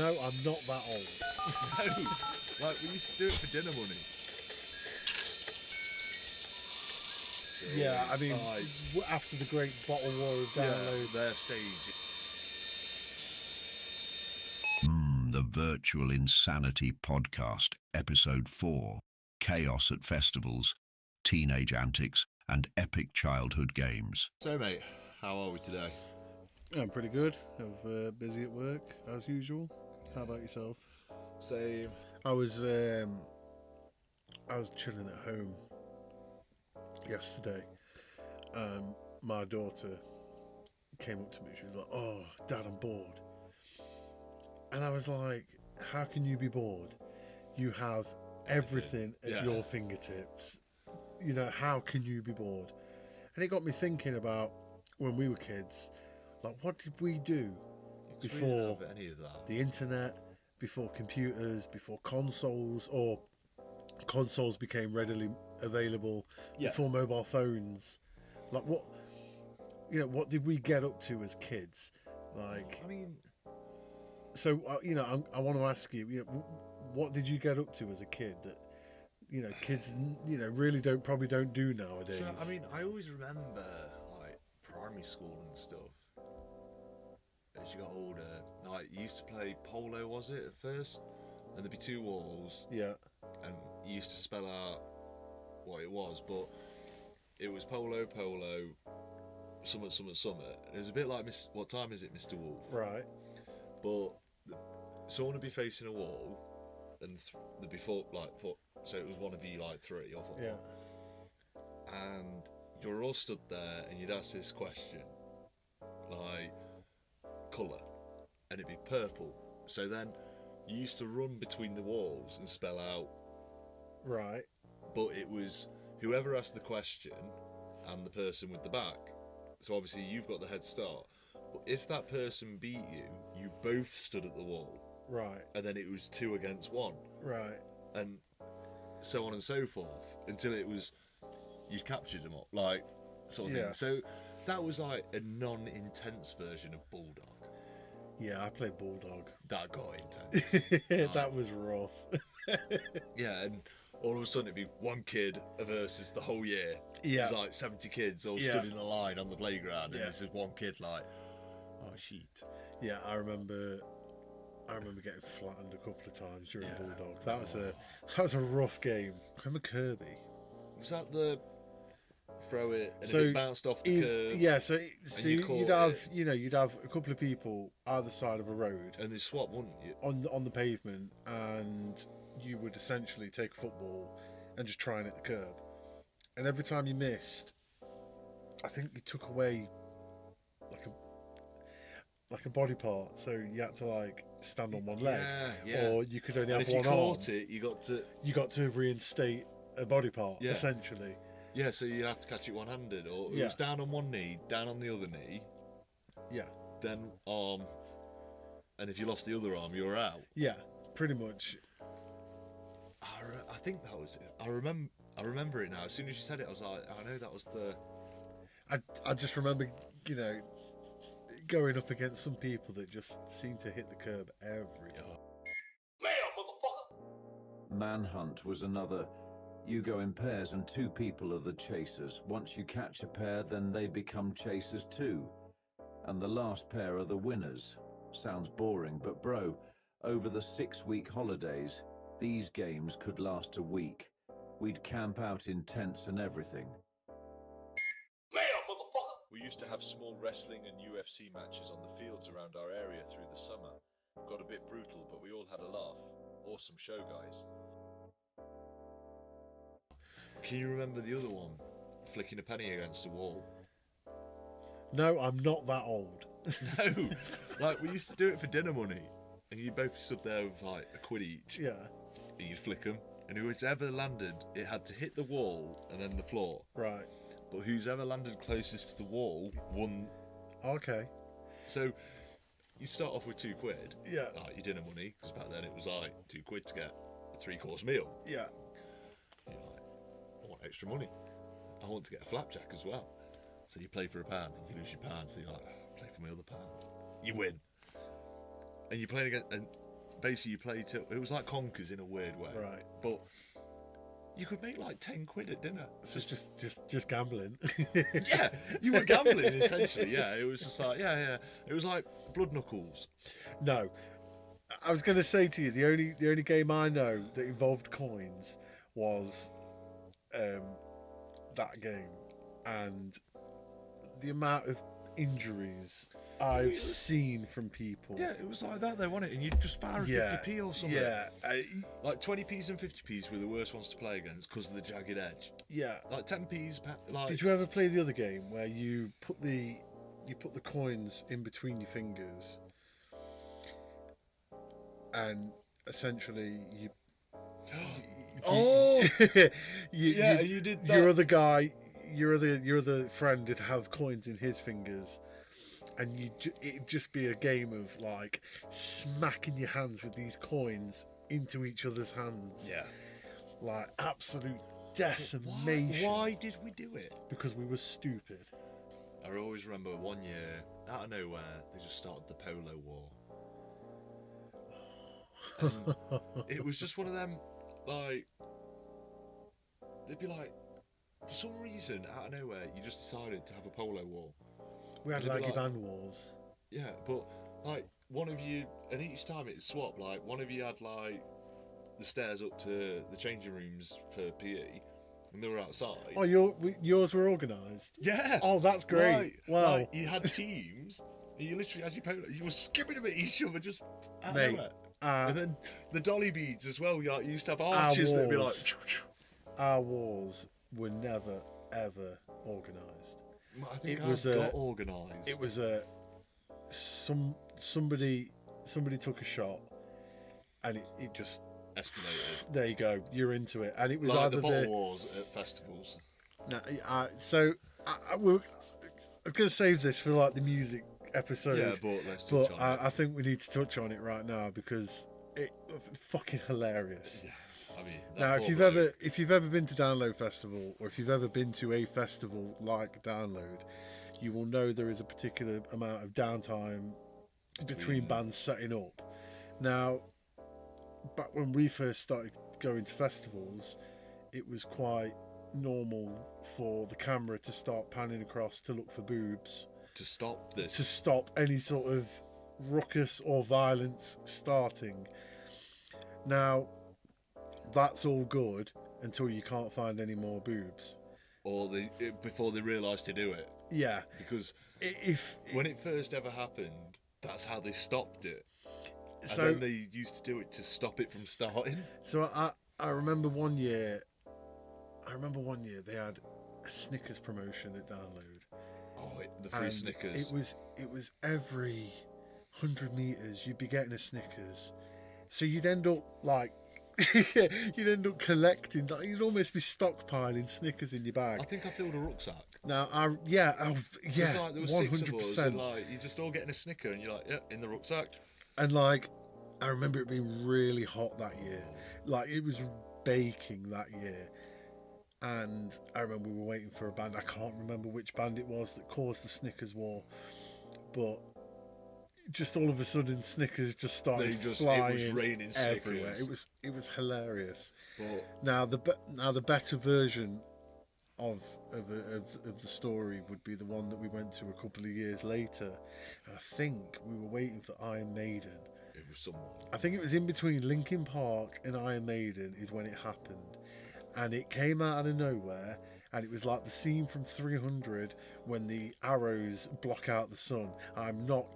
No, I'm not that old. No, like we used to do it for dinner money. Yeah, I mean, after the great bottle war of download. Their stage. The Virtual Insanity Podcast, Episode 4, Chaos at Festivals, Teenage Antics, and Epic Childhood Games. So, mate, how are we today? I'm pretty good. I'm busy at work, as usual. How about yourself? Same. I was chilling at home yesterday, and my daughter came up to me. She was like, "Oh, Dad, I'm bored." And I was like, "How can you be bored? You have everything at your fingertips. You know, how can you be bored?" And it got me thinking about when we were kids. Like, what did we do before any of that? The internet, before computers, before consoles, or consoles became readily available, before mobile phones? Like, what did we get up to as kids? Like, I mean, so I want to ask you, what did you get up to as a kid that kids really probably don't do nowadays? So, I mean, I always remember like primary school and stuff. As you got older, like you used to play polo, was it at first? And there'd be two walls. Yeah. And you used to spell out what it was, but it was polo, summit. It was a bit like what time is it, Mr. Wolf? Right. But someone would be facing a wall, and there'd be four, so it was one of you, like three or four. Yeah. And you're all stood there, and you'd ask this question, like colour, and it'd be purple. So then you used to run between the walls and spell out. Right. But it was whoever asked the question and the person with the back. So obviously you've got the head start. But if that person beat you, you both stood at the wall. Right. And then it was 2 against 1. Right. And so on and so forth until it was you captured them all, like sort of thing. So that was like a non-intense version of Bulldog. Yeah, I played Bulldog. That got intense. That was rough. Yeah, and all of a sudden it'd be one kid versus the whole year. Yeah. There's like 70 kids all stood in a line on the playground, and this is one kid like, oh shit. Yeah, I remember getting flattened a couple of times during Bulldog. That was a rough game. Remember Kirby? Was that the throw it and it bounced off the curb? Yeah, so you'd have a couple of people either side of a road, and they swap, wouldn't you? On the pavement, and you would essentially take a football and just try and hit the curb. And every time you missed, I think you took away like a body part, so you had to like stand on one leg, or you could only have one arm. If you caught it, you got to reinstate a body part, essentially. Yeah, so you have to catch it one-handed, or it was down on one knee, down on the other knee. Yeah. Then arm, and if you lost the other arm, you were out. Yeah, pretty much. I think that was it. I remember it now. As soon as you said it, I was like, I know that was the. I just remember, going up against some people that just seem to hit the curb every time. Man, motherfucker! Manhunt was another. You go in pairs and 2 people are the chasers. Once you catch a pair, then they become chasers too. And the last pair are the winners. Sounds boring, but bro, over the 6-week holidays, these games could last a week. We'd camp out in tents and everything. Man, motherfucker! We used to have small wrestling and UFC matches on the fields around our area through the summer. Got a bit brutal, but we all had a laugh. Awesome show, guys. Can you remember the other one? Flicking a penny against a wall. No, I'm not that old. No, like we used to do it for dinner money, and you both stood there with like a quid each. Yeah. And you'd flick them, and whoever landed, it had to hit the wall and then the floor. Right. But who's ever landed closest to the wall won. Okay. So you start off with 2 quid. Yeah. Like your dinner money, because back then it was like 2 quid to get a 3-course meal. Yeah. You're like, I want extra money. I want to get a flapjack as well. So you play for £1 and you lose your £1. So you're like, play for my other £1. You win. And you're playing against, and basically you play till it was like Conkers in a weird way, Right. But you could make like 10 quid at dinner. So it's just gambling. Yeah, you were gambling essentially. Yeah, it was just like yeah. It was like blood knuckles. No, I was going to say to you, the only game I know that involved coins was that game, and the amount of injuries I've seen from people. Yeah, it was like that though, wasn't it? And you'd just fire a 50p or something. Yeah, like 20p's and 50p's were the worst ones to play against because of the jagged edge. yeah. Like 10p's. Like Did you ever play the other game where you put the coins in between your fingers, and essentially you you did that. Your other friend would have coins in his fingers, and it'd just be a game of like smacking your hands with these coins into each other's hands. Yeah. Like absolute decimation. Why did we do it? Because we were stupid. I always remember one year, out of nowhere, they just started the Polo War. And it was just one of them, like, they'd be like, for some reason, out of nowhere, you just decided to have a Polo War. We had They'd be laggy like- band wars. Yeah, but, like, one of you, and each time it'd swap, like, one of you had, like, the stairs up to the changing rooms for PE, and they were outside. Oh, yours were organised. Yeah. Oh, that's great. Like, Wow. like, you had teams, and you literally, as you polo, you were skipping them at each other just out of Mate, nowhere. And then the dolly beads as well. You used to have arches that'd be like. Our wars were never ever organised. I think It I was got organised. It was somebody took a shot, and it just escalated. there you go. You're into it, and it was Like either the bottle wars at festivals. No, so I was going to save this for like the music episode. Yeah, but let's touch on it. I think we need to touch on it right now because it's fucking hilarious. Yeah, I mean, that Now, poor if you've ever been to Download Festival, or if you've ever been to a festival like Download, you will know there is a particular amount of downtime between bands setting up. Now, back when we first started going to festivals, it was quite normal for the camera to start panning across to look for boobs, to stop this. to stop any sort of ruckus or violence starting. Now, that's all good until you can't find any more boobs. Or before they realised to do it. Yeah. Because If when it first ever happened, that's how they stopped it. so, And then they used to do it to stop it from starting. so I remember one year they had a Snickers promotion at Download. Oh, the free And Snickers. It was every 100 meters you'd be getting a Snickers, so you'd end up like collecting. Like, you'd almost be stockpiling Snickers in your bag. I think I filled a rucksack. Now, It was like there was 6 of us, 100%. and like you're just all getting a Snicker, and you're like, yeah, in the rucksack. And like, I remember it being really hot that year. Like, it was baking that year. And I remember we were waiting for a band. I can't remember which band it was that caused the Snickers war, but just all of a sudden Snickers just started flying. It was raining everywhere. Snickers. It was hilarious. But Now the better version of the story would be the one that we went to a couple of years later. And I think we were waiting for Iron Maiden. it was someone. I think it was in between Linkin Park and Iron Maiden is when it happened, and it came out of nowhere, and it was like the scene from 300 when the arrows block out the sun. I'm not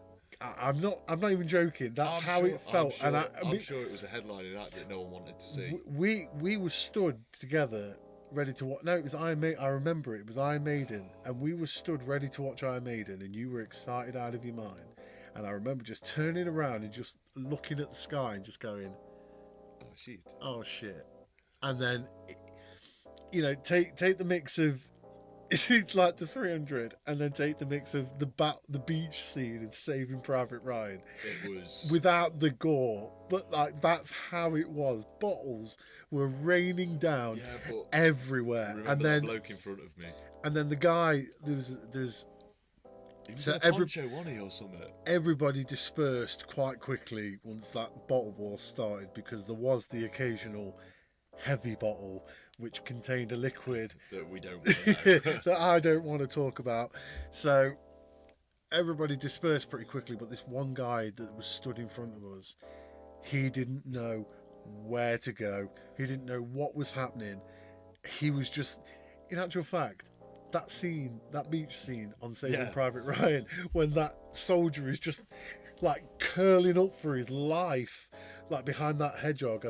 even joking. That's how it felt. I'm sure it was a headline in that no one wanted to see. We were stood together ready to watch. No, it was Iron Maiden. I remember it was Iron Maiden, and we were stood ready to watch Iron Maiden, and you were excited out of your mind. And I remember just turning around and just looking at the sky and just going, Oh shit! "Oh shit!" And then, take the mix of it's like the 300, and then take the mix of the beach scene of Saving Private Ryan. It was Without the gore, but like that's how it was. Bottles were raining down but everywhere, remember and that then bloke in front of me. the guy there's He was So in a poncho, wasn't he, or something? Everybody dispersed quite quickly once that bottle war started, because there was the occasional heavy bottle which contained a liquid That we don't want to know. that I don't want to talk about. So everybody dispersed pretty quickly, but this one guy that was stood in front of us, he didn't know where to go. He didn't know what was happening. He was just, in actual fact, that scene, that beach scene on Saving Private Ryan, when that soldier is just like curling up for his life, like behind that hedgehog.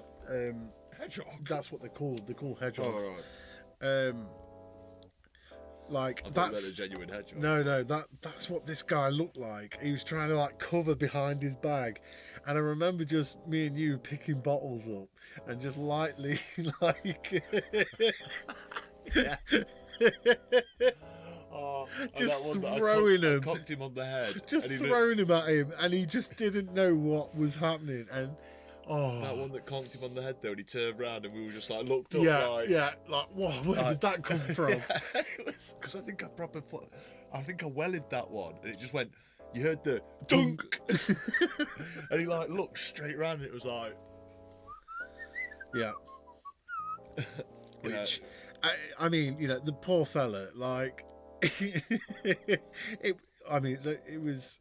Hedgehog? That's what they're called. They're called hedgehogs. Oh, right. Like I thought that's you meant a genuine hedgehog. no, that's what this guy looked like. He was trying to like cover behind his bag, and I remember just me and you picking bottles up and just lightly like just throwing him. I cocked him on the head. Just and he throwing him at him, and he just didn't know what was happening. And that one that conked him on the head though, and he turned around and we were just like looked up, like where did that come from? It was because I think I wellied that one, and it just went. You heard the dunk, and he like looked straight around, and it was like, yeah. Which, I mean, you know, the poor fella, like, it was.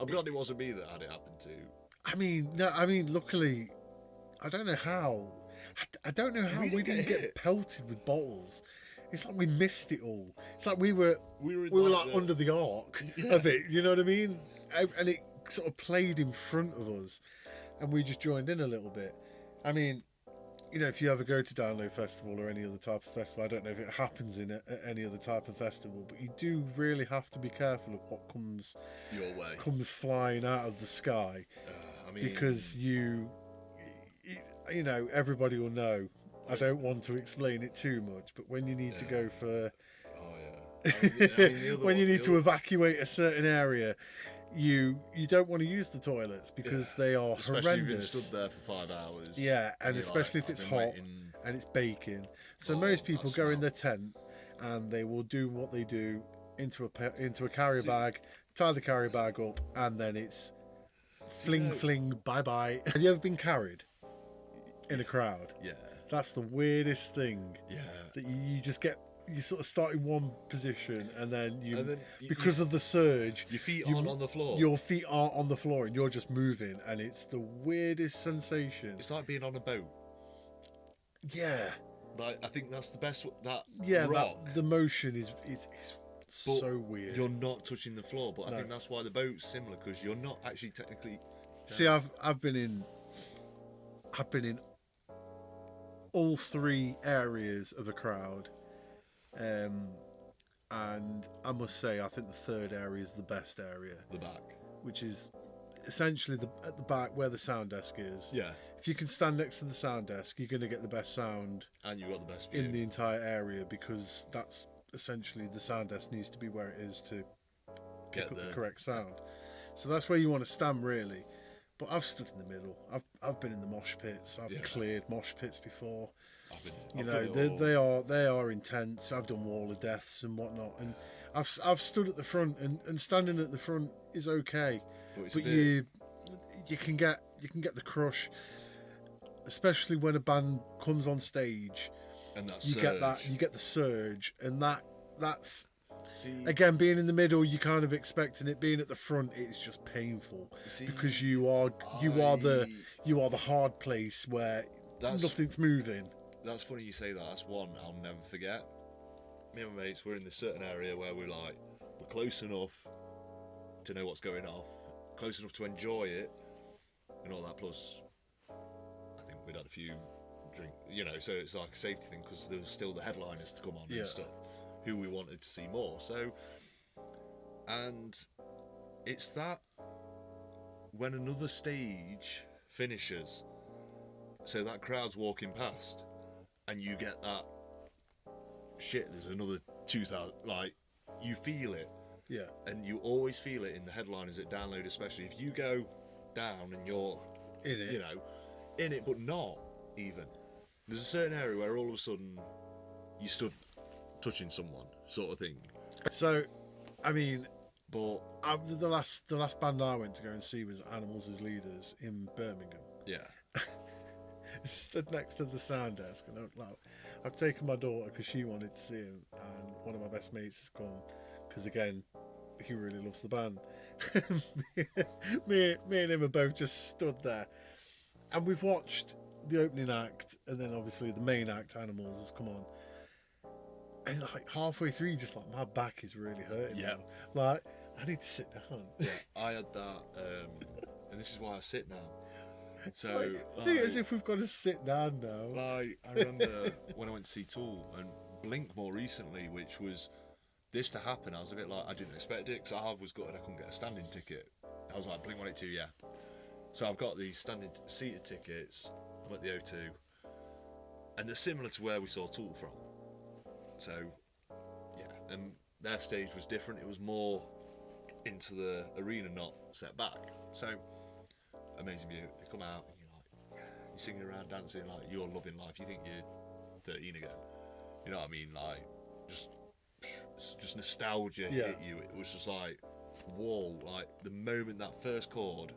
I'm glad it wasn't me that had it happen to. I mean, luckily, I don't know how. I don't know how we didn't get pelted with bottles. It's like we missed it all. It's like we were like under the arc of it. You know what I mean? And it sort of played in front of us, and we just joined in a little bit. I mean, you know, if you ever go to Download Festival or any other type of festival, I don't know if it happens in any other type of festival, but you do really have to be careful of what comes Your way. comes flying out of the sky, because you know, everybody will know. I don't want to explain it too much, but when you need to go for when you need to evacuate a certain area, you don't want to use the toilets because they are especially horrendous. You've been stood there for 5 hours. Yeah, and especially if it's hot and it's baking. So most people go in their tent and they will do what they do into a carrier bag, tie the carrier bag up, and then it's fling, bye. Have you ever been carried in a crowd? Yeah. That's the weirdest thing. Yeah. That you sort of start in one position and then because of the surge, your feet aren't on the floor. Your feet aren't on the floor and you're just moving, and it's the weirdest sensation. It's like being on a boat. Yeah. Like, I think that's the best. The motion is so weird. You're not touching the floor, but I think that's why the boat's similar, because you're not actually technically. See, I've been in all 3 areas of a crowd, and I must say I think the 3rd area is the best area. The back, which is essentially at the back where the sound desk is. Yeah. If you can stand next to the sound desk, you're going to get the best sound, and you've got the best view in the entire area, because that's essentially the sound desk needs to be where it is to pick up the correct sound. So that's where you want to stand, really. But I've stood in the middle. I've been in the mosh pits. I've cleared mosh pits before. They are intense. I've done wall of deaths and whatnot, and I've stood at the front, and standing at the front is okay, but you can get the crush, especially when a band comes on stage, and you get the surge, and that's. Again, being in the middle, you're kind of expecting it. Being at the front, it's just painful, because you are the hard place where nothing's moving. That's funny you say that. That's one I'll never forget. Me and my mates were in this certain area where we're close enough to know what's going off, close enough to enjoy it, and all that. Plus, I think we'd had a few drinks, so it's like a safety thing, because there was still the headliners to come on and stuff, who we wanted to see more. So, and it's that when another stage finishes, so that crowd's walking past, and you get that shit, there's another 2,000, like, you feel it. Yeah. And you always feel it in the headliners at Download, especially if you go down and you're in it, in it, but not even. There's a certain area where all of a sudden you stood touching someone, sort of thing. So, I mean, But The last band I went to go and see was Animals as Leaders in Birmingham. yeah, Stood next to the sound desk, and I've taken my daughter because she wanted to see him, and one of my best mates has come because again he really loves the band. me and him are both just stood there, and we've watched the opening act, and then obviously the main act, Animals, has come on, and like halfway through, just like my back is really hurting. Yeah. now. Like I need to sit down. yeah, I had that, and this is why I sit now. So Like, see, as if we've got to sit down now. like I remember when I went to see Tool and Blink more recently, which was this to happen. I was a bit like, I didn't expect it because I was gutted I couldn't get a standing ticket. I was like, Blink 182, yeah. So I've got these standing seated tickets. I'm at the O2, and they're similar to where we saw Tool from. So yeah, and their stage was different. It was more into the arena, not set back. So amazing view. They come out, and you're singing around, dancing, like you're loving life. You think you're 13 again. You know what I mean? Like just nostalgia hit you. It was just like, whoa! Like the moment that first chord,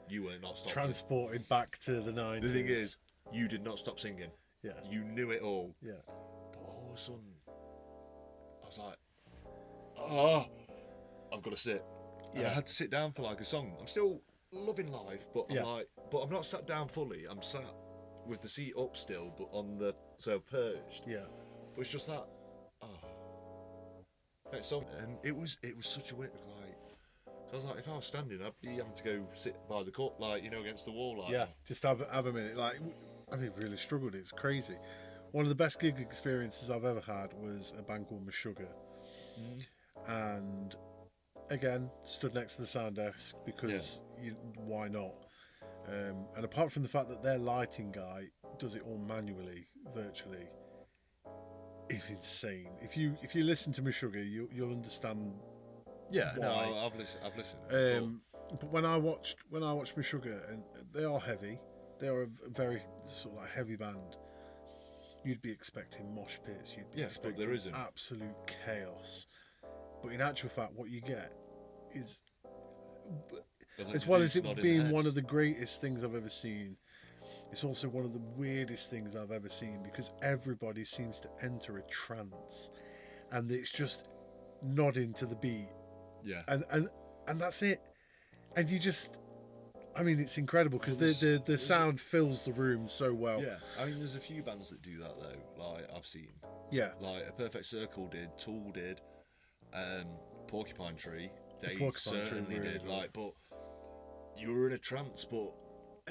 you were not stopping. Transported back to the 90s. The thing is, you did not stop singing. Yeah. You knew it all. Yeah. But all of a sudden, I was like, oh, I've got to sit. And I had to sit down for like a song. I'm still loving life, but but I'm not sat down fully. I'm sat with the seat up still, but on the perched. Yeah. But it's just that, next song, and it was such a weird like. So I was like, if I was standing, I'd be having to go sit by the court, like against the wall, like. Yeah, just have a minute. Like, I mean, really struggled. It's crazy. One of the best gig experiences I've ever had was a band called Meshuggah, and again stood next to the sound desk because why not? And apart from the fact that their lighting guy does it all manually, virtually, it's insane. If you listen to Meshuggah, you'll understand. Yeah, why. no, I've listened. But when I watched Meshuggah, and they are heavy, they are a very sort of like heavy band. You'd be expecting mosh pits. You'd be expecting but there isn't. Absolute chaos. But in actual fact, what you get is, as well as it being one of the greatest things I've ever seen, it's also one of the weirdest things I've ever seen because everybody seems to enter a trance, and it's just nodding to the beat. Yeah. And that's it. And you just, I mean, it's incredible because the sound fills the room so well. Yeah, I mean, there's a few bands that do that though. Like I've seen. Yeah. Like A Perfect Circle did, Tool did, Porcupine Tree. They certainly did. Like, but you were in a trance, but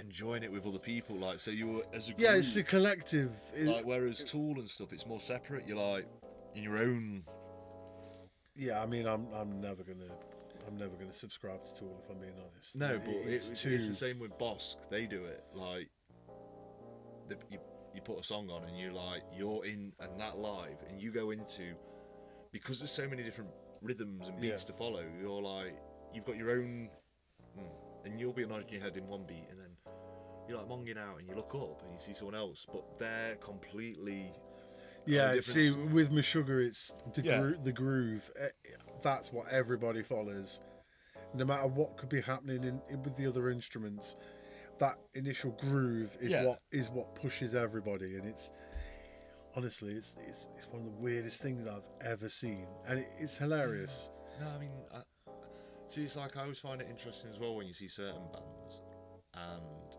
enjoying it with other people. Like, so you were as a group. Yeah, it's a collective. Like, whereas Tool and stuff, it's more separate. You're like in your own. Yeah, I mean, I'm never gonna subscribe to Tool if I'm being honest. No, but it's the same with Bosk. They do it like you put a song on and you're in and that live and you go into, because there's so many different rhythms and beats to follow. You're like, you've got your own, and you'll be nodding your head in one beat and then you're like monging out and you look up and you see someone else, but they're completely. Yeah, see, with Meshuggah, it's the groove. That's what everybody follows. No matter what could be happening with the other instruments, that initial groove is what pushes everybody. And it's honestly, it's one of the weirdest things I've ever seen, and it's hilarious. No, I mean, see, it's like I always find it interesting as well when you see certain bands and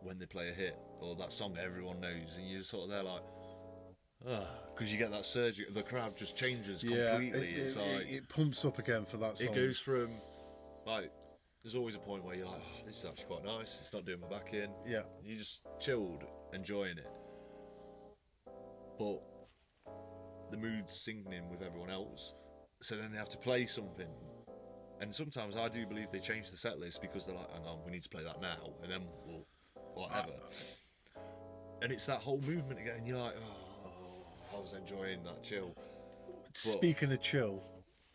when they play a hit or that song that everyone knows, and you're just sort of there like. Because you get that surge, the crowd just changes completely. It pumps up again for that song. It goes from like, there's always a point where you're like, oh, this is actually quite nice. It's not doing my back in. Yeah, you just chilled, enjoying it. But the mood's sinking in with everyone else, so then they have to play something. And sometimes I do believe they change the set list because they're like, hang on, we need to play that now, and then we'll whatever. And it's that whole movement again. And you're like, oh. I was enjoying that chill. Speaking of chill,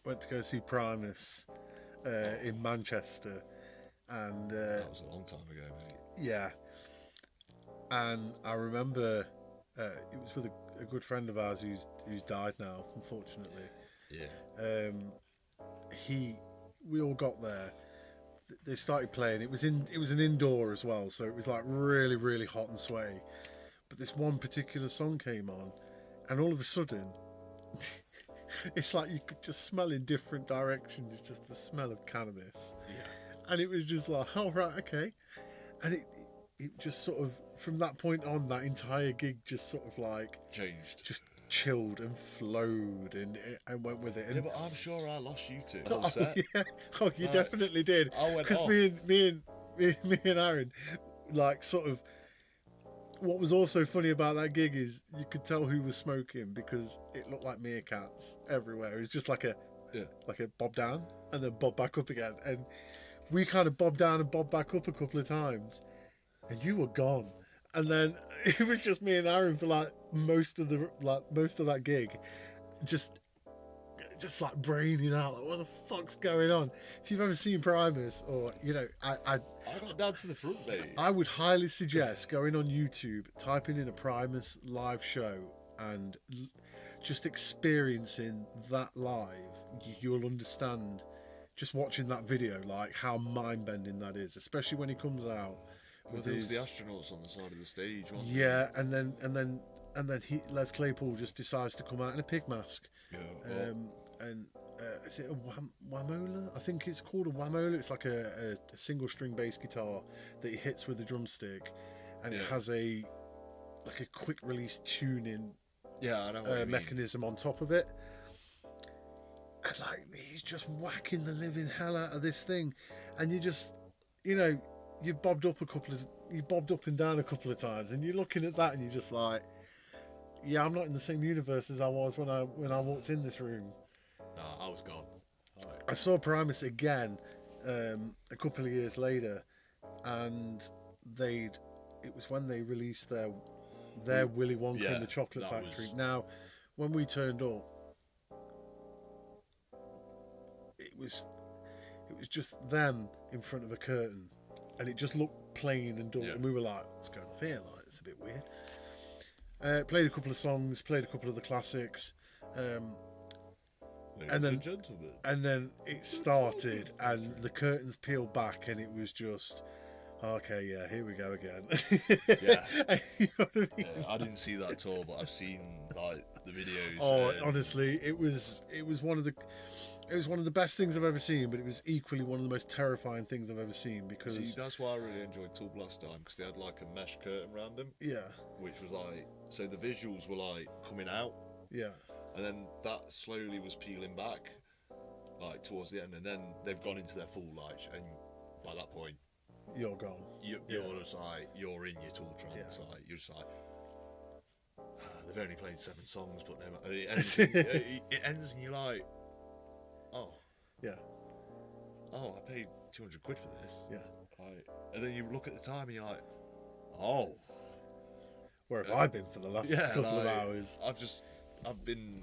went to go see Primus in Manchester, and that was a long time ago, mate. Yeah, and I remember it was with a good friend of ours who's died now, unfortunately. Yeah. we all got there. They started playing. It was an indoor as well, so it was like really, really hot and sweaty. But this one particular song came on, and all of a sudden, it's like you could just smell in different directions, just the smell of cannabis. Yeah. And it was just like, oh, right, okay. And it just sort of, from that point on, that entire gig just sort of like Changed. just chilled and flowed and went with it. And, Yeah, but I'm sure I lost you two. oh, yeah. Oh, you definitely did. I went Because off. me and Aaron, like, sort of, what was also funny about that gig is you could tell who was smoking because it looked like meerkats everywhere. It was just like a bob down and then bob back up again. And we kind of bobbed down and bobbed back up a couple of times, and you were gone. And then it was just me and Aaron for like most of that gig, just like braining out, like, what the fuck's going on? If you've ever seen Primus, or I got down to the front, mate. I would highly suggest going on YouTube, typing in a Primus live show, and just experiencing that live. You'll understand, just watching that video, like how mind-bending that is, especially when he comes out with there his was the astronauts on the side of the stage, wasn't yeah, and then Les Claypool just decides to come out in a pig mask. Yeah. And is it a whamola? I think it's called a whamola. It's like a single string bass guitar that he hits with a drumstick, and it has a quick release tuning I know what you mean. mechanism on top of it. And like he's just whacking the living hell out of this thing, and you just you've bobbed up and down a couple of times, and you're looking at that and you're just like, yeah, I'm not in the same universe as I was when I walked in this room. No, I was gone. I saw Primus again a couple of years later, and it was when they released their Willy Wonka and the Chocolate Factory. Now, when we turned up, it was just them in front of a curtain, and it just looked plain and dull. And we were like, what's going on here? Like, it's a bit weird. Played a couple of songs, played a couple of the classics. And then it started, and the curtains peeled back, and it was just, okay, yeah, here we go again. You know what I mean? I didn't see that at all, but I've seen like the videos. Oh, honestly, it was one of the best things I've ever seen, but it was equally one of the most terrifying things I've ever seen, because see, that's why I really enjoyed Tool last time, because they had like a mesh curtain around them. Yeah. Which was like, so the visuals were like coming out. Yeah. And then that slowly was peeling back, like towards the end, and then they've gone into their full light, and by that point, you're gone. You're just like, you're in your Tool trance. Like, you're just like, they've only played 7 songs, but it ends and you're like, oh. Yeah. Oh, I paid 200 quid for this. Yeah. Like, and then you look at the time and you're like, oh. Where have I been for the last couple of hours? I've been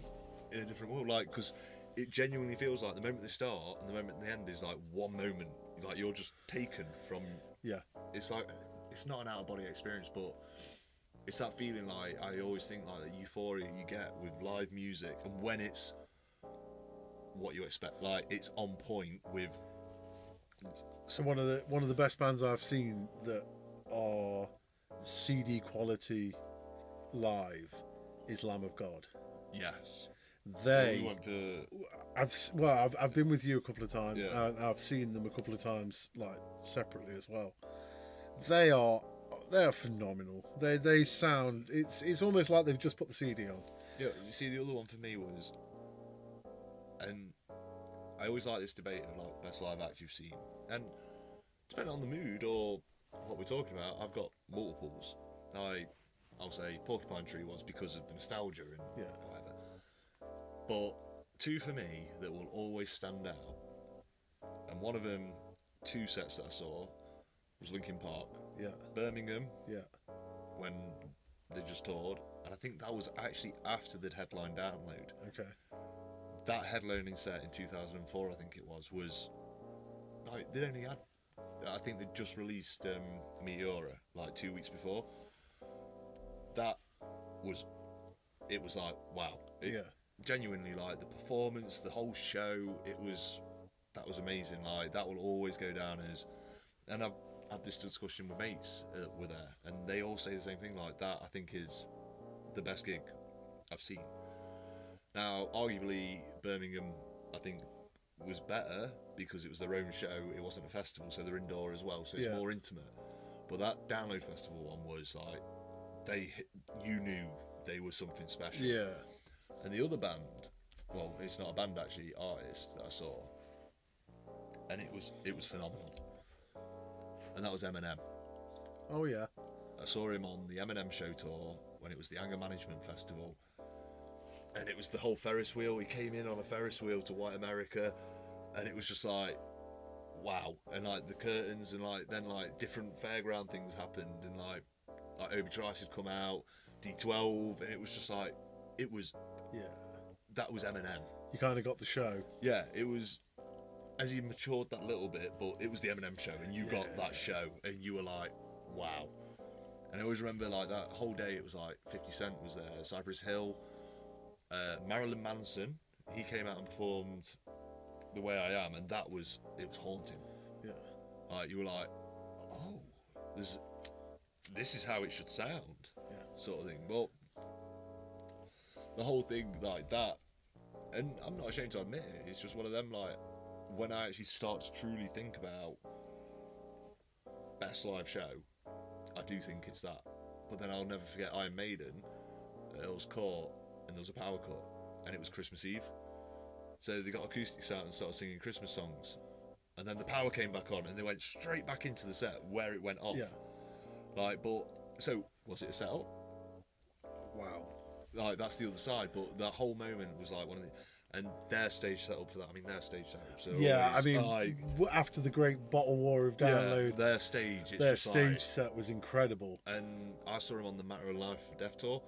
in a different world, like, because it genuinely feels like the moment they start and the moment they end is like one moment, like you're just taken from. Yeah. It's like, it's not an out of body experience, but it's that feeling, like I always think, like the euphoria you get with live music, and when it's what you expect, like it's on point with. So one of the best bands I've seen that are CD quality live is Lamb of God. Yes. I've been with you a couple of times. Yeah. And I've seen them a couple of times, like separately as well. They are phenomenal. They sound. It's almost like they've just put the CD on. Yeah. You see, the other one for me was, and I always like this debate of like best live act you've seen, and depending on the mood or what we're talking about, I've got multiples. I'll say Porcupine Tree was because of the nostalgia and whatever. But 2 for me that will always stand out, and one of them, 2 sets that I saw, was Linkin Park. Yeah. Birmingham. Yeah. When they just toured, and I think that was actually after they'd headline Download. Okay. That headlining set in 2004, I think it was like they'd only had. I think they'd just released Meteora like 2 weeks before. It was like, wow. Genuinely, like the performance, the whole show, it was that was amazing. Like that will always go down as, and I've had this discussion with mates were there, and they all say the same thing. Like that, I think is the best gig I've seen. Now, arguably, Birmingham, I think, was better because it was their own show. It wasn't a festival, so they're indoor as well, so it's more intimate. But that Download Festival one was like, you knew they were something special. Yeah. And the other band, well, it's not a band actually, artist that I saw, and it was phenomenal. And that was Eminem. Oh yeah. I saw him on the Eminem show tour when it was the Anger Management Festival, and it was the whole Ferris wheel. He came in on a Ferris wheel to White America, and it was just like, wow. And like the curtains, and like then like different fairground things happened, and like Obi Trice had come out, D12, and it was just like, it was, that was Eminem. You kind of got the show. Yeah, it was, as he matured that little bit, but it was the Eminem show, and you got that show, and you were like, wow. And I always remember like that whole day, it was like 50 Cent was there, Cypress Hill, Marilyn Manson, he came out and performed The Way I Am, and it was haunting. Yeah. Like you were like, oh, this is how it should sound, sort of thing. Well, the whole thing like that, and I'm not ashamed to admit it, it's just one of them, like, when I actually start to truly think about best live show, I do think it's that. But then I'll never forget Iron Maiden, Earl's Court, and there was a power cut, and it was Christmas Eve. So they got acoustics out and started singing Christmas songs, and then the power came back on, and they went straight back into the set where it went off. Yeah. Like, but so was it a setup? Wow. Like that's the other side, but that whole moment was like one of the. And their stage setup for that, I mean, their stage setup. So yeah, I mean, like, after the great bottle war of Download, their stage, their stage set was incredible. And I saw them on the Matter of Life Death Tour,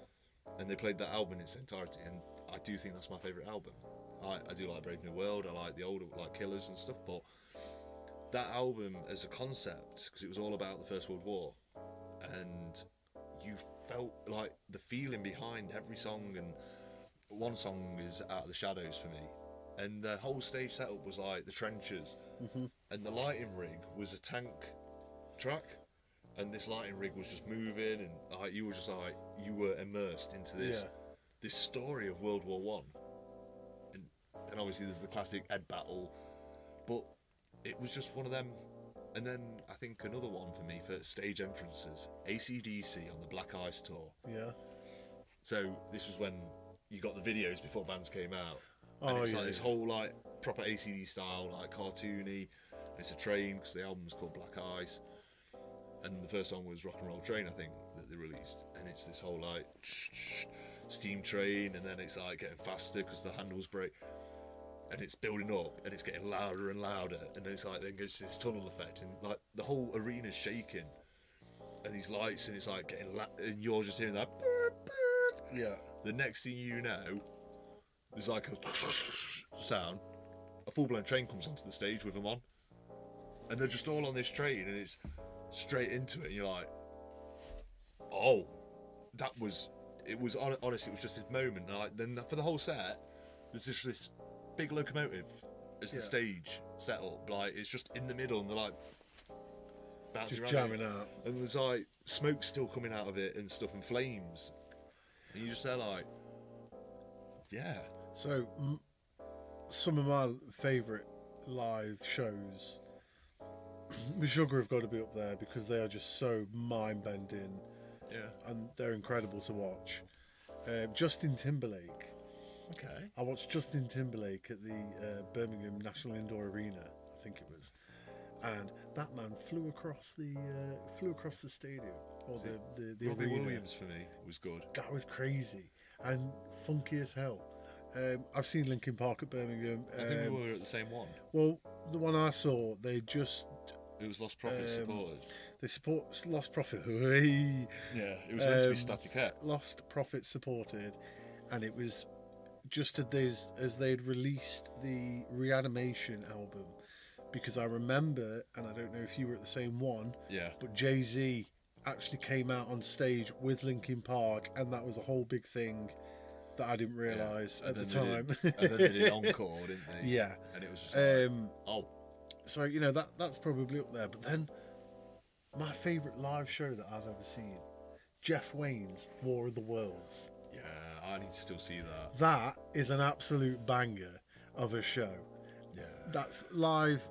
and they played that album in its entirety, and I do think that's my favourite album. I do like Brave New World, I like the older, like Killers and stuff, but that album as a concept, because it was all about the First World War, and you felt like the feeling behind every song, and one song is Out of the Shadows for me, and the whole stage setup was like the trenches, and the lighting rig was a tank track, and this lighting rig was just moving, and like you were just like, you were immersed into this this story of World War One, and obviously there's the classic Ed battle, but it was just one of them. And then I think another one for me for stage entrances, AC/DC on the Black Ice tour. Yeah. So this was when you got the videos before bands came out. Oh, and it's yeah, like this whole like proper ACD style, like cartoony. It's a train because the album's called Black Ice, and the first song was Rock and Roll Train, I think, that they released. And it's this whole like steam train, and then it's like getting faster because the handles break, and it's building up, and it's getting louder and louder, and it's like then goes to this tunnel effect, and like the whole arena's shaking, and these lights, and it's like getting and you're just hearing that. Yeah. The next thing you know, there's like a sound. A full-blown train comes onto the stage with them on, and they're just all on this train, and it's straight into it. And you're like, "Oh, that was." It was honestly, it was just this moment. And like then for the whole set, there's just this big locomotive as the stage set up. Like it's just in the middle, and they're like bouncing Just around jamming it. out. And there's like smoke still coming out of it and stuff, and flames. And you just say like, yeah. So, some of my favourite live shows, Sugar have got to be up there because they are just so mind-bending. Yeah. And they're incredible to watch. Justin Timberlake. Okay. I watched Justin Timberlake at the Birmingham National Indoor Arena, I think it was, and that man flew across the stadium or the Robbie arena. Williams for me was good. That was crazy and funky as hell. I've seen Linkin Park at Birmingham. I think we were at the same one. Well, the one I saw, they just It was Lost Profit supported. they support Lost Profit. Yeah, it was meant to be Static X. Lost Profit supported, and it was just as they'd released the Reanimation album, because I remember, and I don't know if you were at the same one, Yeah. but Jay-Z actually came out on stage with Linkin Park, and that was a whole big thing that I didn't realise at the And time. then they did encore, didn't they? Yeah. And it was just like, oh. So, you know, that's probably up there. But then my favourite live show that I've ever seen, Jeff Wayne's War of the Worlds. Yeah, I need to still see that. That is an absolute banger of a show. Yeah. That's live,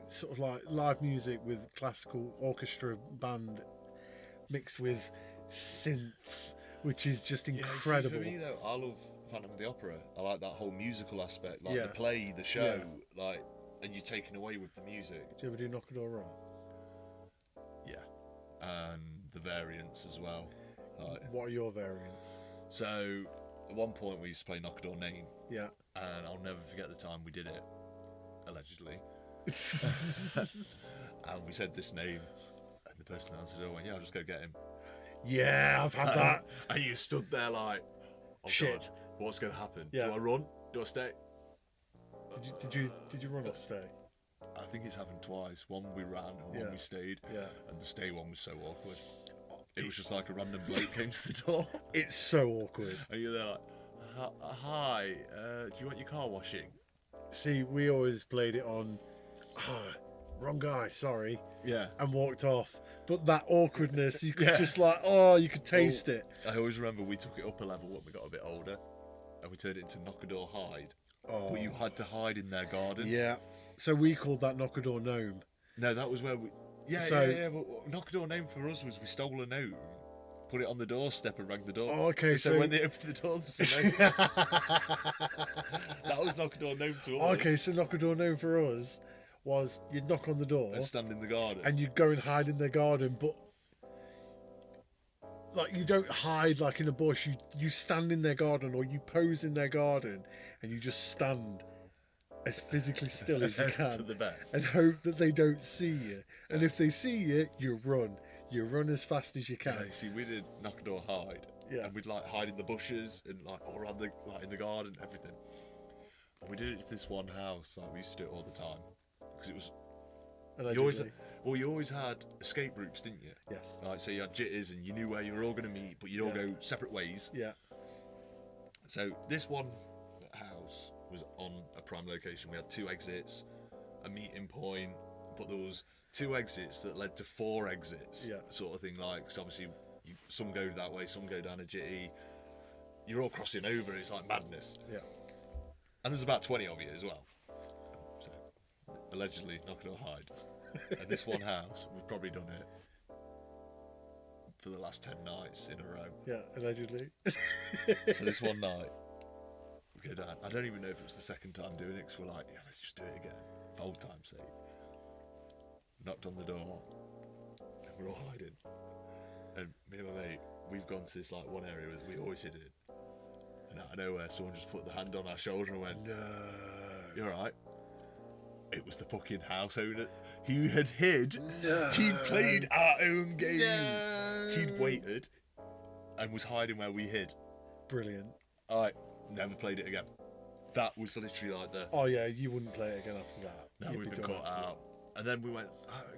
sort of like live music with classical orchestra band mixed with synths, which is just incredible. Yeah, see, for me though, I love Phantom of the Opera. I like that whole musical aspect, like Yeah. the play, the show, Yeah. like, and you're taken away with the music. Do you ever do Knock a Door Run? Yeah, and the variants as well. Like, What are your variants? so at one point we used to play Knock a Door Name, Yeah. and I'll never forget the time we did it, allegedly. And we said this name, and the person that answered it went, "Yeah, I'll just go get him." Yeah, I've had that. And you stood there like, oh, Shit. God, what's going to happen? Yeah. Do I run? Do I stay? Did you run or stay? I think it's happened twice. One we ran and one Yeah. we stayed. Yeah. And the stay one was so awkward. It was just like a random bloke came to the door. It's so awkward. And you're there like, hi, do you want your car washing? See, we always played it on, wrong guy, sorry, Yeah. and walked off. But that awkwardness, you could Yeah. just like, you could taste it. I always remember we took it up a level when we got a bit older. And we turned it into Knock a Door Hide. Oh, But you had to hide in their garden. yeah. So we called that Knock a Door Gnome. No, that was where we... Yeah, So- yeah. But Knock a Door Name for us was we stole a gnome, put it on the doorstep and rang the door. Oh, okay, So so- when they opened the door, there's a gnome. That was Knock a Door Name to us. Okay, so Knock a Door Gnome for us was you'd knock on the door And stand in the garden. and you'd go and hide in their garden, but like you don't hide like in a bush. You stand in their garden or you pose in their garden and you just stand as physically still as you For can the best. and hope that they don't see you. And if they see you, you run. You run as fast as you can. Yeah, you see, we did Knock a Door Hide. Yeah. And we'd like hide in the bushes and like all around the like in the garden, everything. And we did it to this one house. Like we used to do it all the time because it was. Allegedly. You always had escape routes, didn't you? Yes. Like so, you had jitters and you knew where you were all going to meet, but you'd all go separate ways. Yeah. So this one house was on a prime location. We had 2 exits, a meeting point, but there was 2 exits that led to 4 exits. Yeah. Sort of thing. Like, because obviously some go that way, some go down a jitty. You're all crossing over. It's like madness. Yeah. And there's about 20 of you as well. So allegedly, Knock a Door Hide. And this one house, we've probably done it for the last 10 nights in a row. Yeah. Allegedly. So this one night, we go down. I don't even know if it was the second time doing it, because we're like, yeah, let's just do it again, for old time's sake. Knocked on the door, and we're all hiding. And me and my mate, we've gone to this like one area where we always hid it. And out of nowhere, someone just put the hand on our shoulder and went, No. "You're alright." It was the fucking house owner. He had hid. No. He'd played our own game. No. He'd waited and was hiding where we hid. Brilliant. I never played it again. That was literally like the... Oh yeah, you wouldn't play it again after that. No, You'd we've be been done caught after out. And then we went,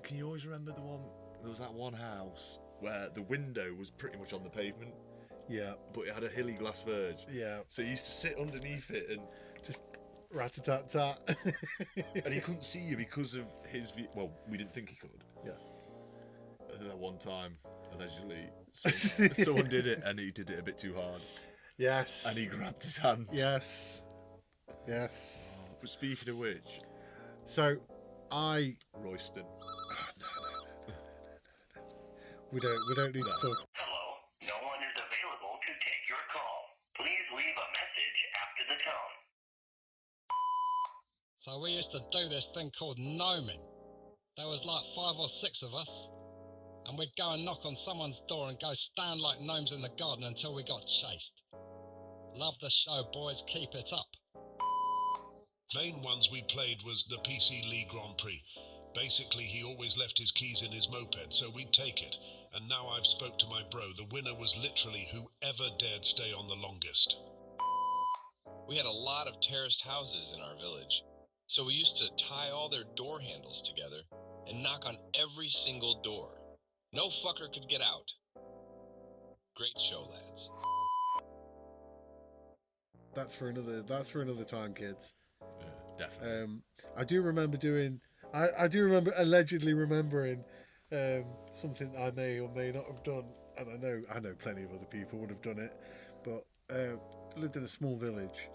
can you always remember the one... There was that one house where the window was pretty much on the pavement, that. Yeah. but it had a hilly glass verge. Yeah. So you used to sit underneath it and Just rat-a-tat-tat. he couldn't see you because of his view. Well, we didn't think he could. Yeah. And then at one time, allegedly, someone did it and he did it a bit too hard. Yes. And he grabbed his hand. Yes. Yes. But speaking of which, So, Royston. we don't need to talk. Hello, no one is available to take your call. Please leave a message after the tone. So we used to do this thing called gnoming. There was like 5 or 6 of us, and we'd go and knock on someone's door and go stand like gnomes in the garden until we got chased. Love the show, boys. Keep it up. Main ones we played was the PC League Grand Prix. Basically, he always left his keys in his moped, so we'd take it. And now I've spoke to my bro. The winner was literally whoever dared stay on the longest. We had a lot of terraced houses in our village, so we used to tie all their door handles together and knock on every single door. No fucker could get out. Great show, lads. that's for another time, kids. Yeah, definitely. I do remember doing. I do remember allegedly remembering something I may or may not have done, and I know plenty of other people would have done it, but I lived in a small village,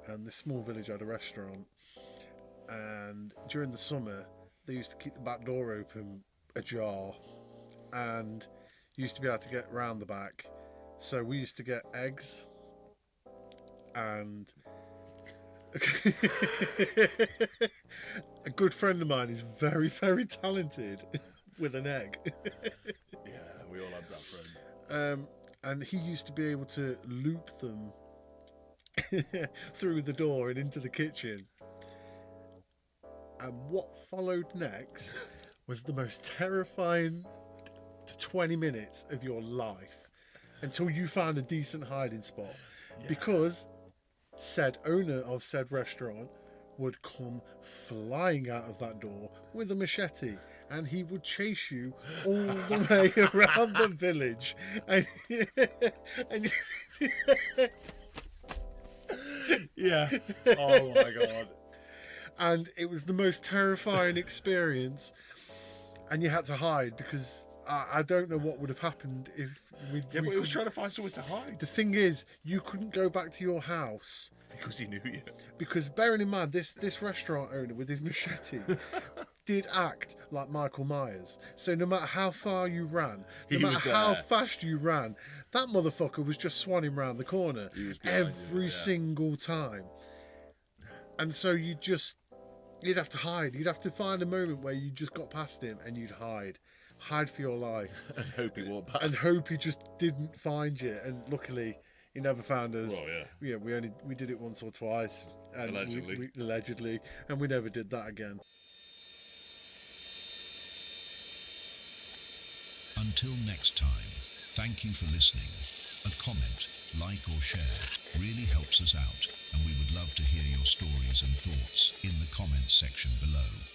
and this small village had a restaurant, and during the summer they used to keep the back door open ajar, and you used to be able to get round the back, so we used to get eggs, and a good friend of mine is very, very talented with an egg. Yeah, we all had that friend. And he used to be able to loop them through the door and into the kitchen. And what followed next was the most terrifying 20 minutes of your life until you found a decent hiding spot. Yeah. Because said owner of said restaurant would come flying out of that door with a machete, and he would chase you all the way around the village. And yeah. Oh my God. And it was the most terrifying experience, and you had to hide because I don't know what would have happened if we... Yeah, but he was trying to find somewhere to hide. The thing is, you couldn't go back to your house. Because he knew you. Because bearing in mind, this restaurant owner with his machete did act like Michael Myers. So no matter how far you ran, no matter how fast you ran, that motherfucker was just swanning round the corner every single time. And so you'd have to hide. You'd have to find a moment where you just got past him and you'd hide for your life. And hope he walked past. And hope he just didn't find you. And luckily, he never found us. Well, yeah. Yeah, we did it once or twice. And allegedly. Allegedly. And we never did that again. Until next time, thank you for listening. A comment, like or share really helps us out, and we would love to hear your stories and thoughts in the comments section below.